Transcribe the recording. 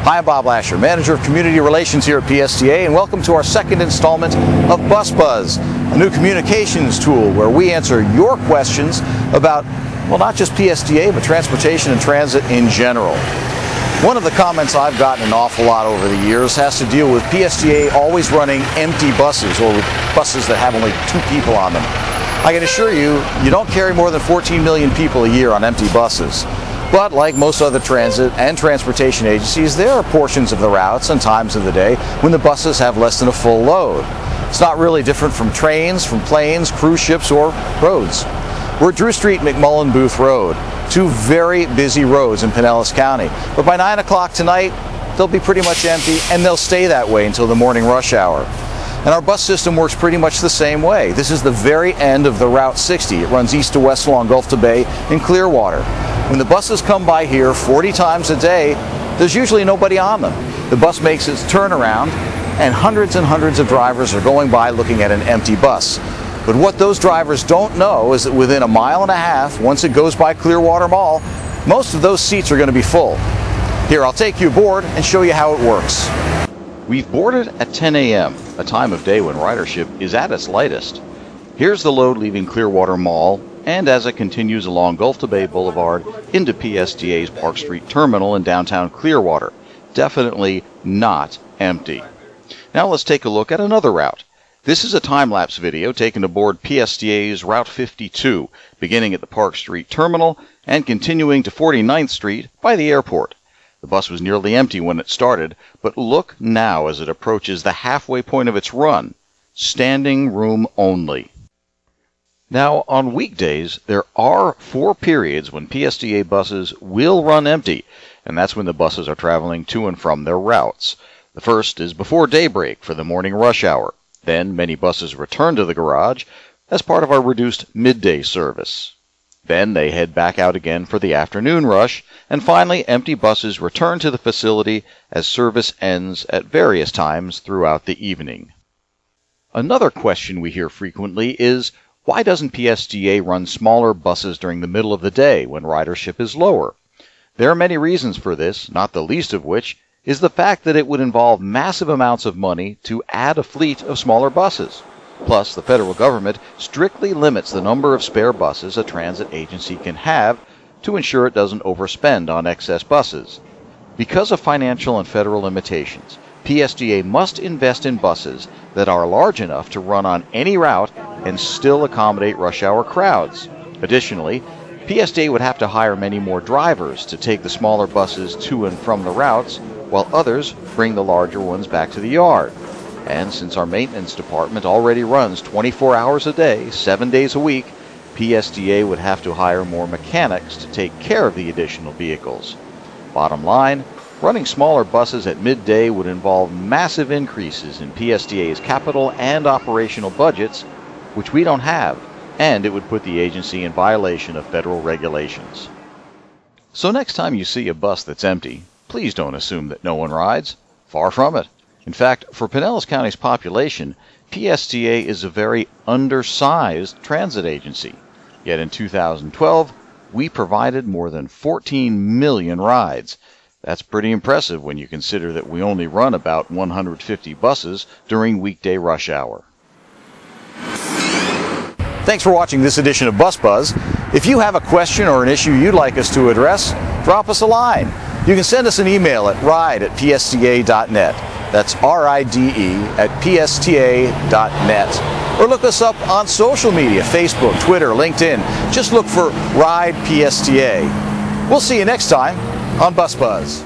Hi, I'm Bob Lasher, Manager of Community Relations here at PSTA, and welcome to our second installment of Bus Buzz, a new communications tool where we answer your questions about, well, not just PSTA, but transportation and transit in general. One of the comments I've gotten an awful lot over the years has to deal with PSTA always running empty buses, or with buses that have only 2 people on them. I can assure you, you don't carry more than 14 million people a year on empty buses. But like most other transit and transportation agencies, there are portions of the routes and times of the day when the buses have less than a full load. It's not really different from trains, from planes, cruise ships, or roads. We're at Drew Street, McMullen Booth Road, 2 very busy roads in Pinellas County. But by 9 o'clock tonight, they'll be pretty much empty, and they'll stay that way until the morning rush hour. And our bus system works pretty much the same way. This is the very end of the Route 60. It runs east to west along Gulf to Bay in Clearwater. When the buses come by here 40 times a day, there's usually nobody on them. The bus makes its turnaround, and hundreds of drivers are going by looking at an empty bus. But what those drivers don't know is that within a mile and a half, once it goes by Clearwater Mall, most of those seats are going to be full. Here, I'll take you aboard and show you how it works. We've boarded at 10 a.m., a time of day when ridership is at its lightest. Here's the load leaving Clearwater Mall, and as it continues along Gulf to Bay Boulevard into PSTA's Park Street Terminal in downtown Clearwater. Definitely not empty. Now let's take a look at another route. This is a time-lapse video taken aboard PSTA's Route 52, beginning at the Park Street Terminal and continuing to 49th Street by the airport. The bus was nearly empty when it started, but look now as it approaches the halfway point of its run. Standing room only. Now, on weekdays, there are 4 periods when PSTA buses will run empty, and that's when the buses are traveling to and from their routes. The first is before daybreak for the morning rush hour. Then many buses return to the garage as part of our reduced midday service. Then they head back out again for the afternoon rush, and finally empty buses return to the facility as service ends at various times throughout the evening. Another question we hear frequently is, why doesn't PSTA run smaller buses during the middle of the day when ridership is lower? There are many reasons for this, not the least of which is the fact that it would involve massive amounts of money to add a fleet of smaller buses. Plus, the federal government strictly limits the number of spare buses a transit agency can have to ensure it doesn't overspend on excess buses. Because of financial and federal limitations, PSTA must invest in buses that are large enough to run on any route and still accommodate rush hour crowds. Additionally, PSTA would have to hire many more drivers to take the smaller buses to and from the routes, while others bring the larger ones back to the yard. And since our maintenance department already runs 24 hours a day, 7 days a week, PSTA would have to hire more mechanics to take care of the additional vehicles. Bottom line, running smaller buses at midday would involve massive increases in PSTA's capital and operational budgets, which we don't have, and it would put the agency in violation of federal regulations. So next time you see a bus that's empty, please don't assume that no one rides. Far from it. In fact, for Pinellas County's population, PSTA is a very undersized transit agency. Yet in 2012, we provided more than 14 million rides. That's pretty impressive when you consider that we only run about 150 buses during weekday rush hour. Thanks for watching this edition of Bus Buzz. If you have a question or an issue you'd like us to address, drop us a line. You can send us an email at ride@psta.net. That's RIDE@psta.net. Or look us up on social media, Facebook, Twitter, LinkedIn. Just look for Ride PSTA. We'll see you next time on Bus Buzz.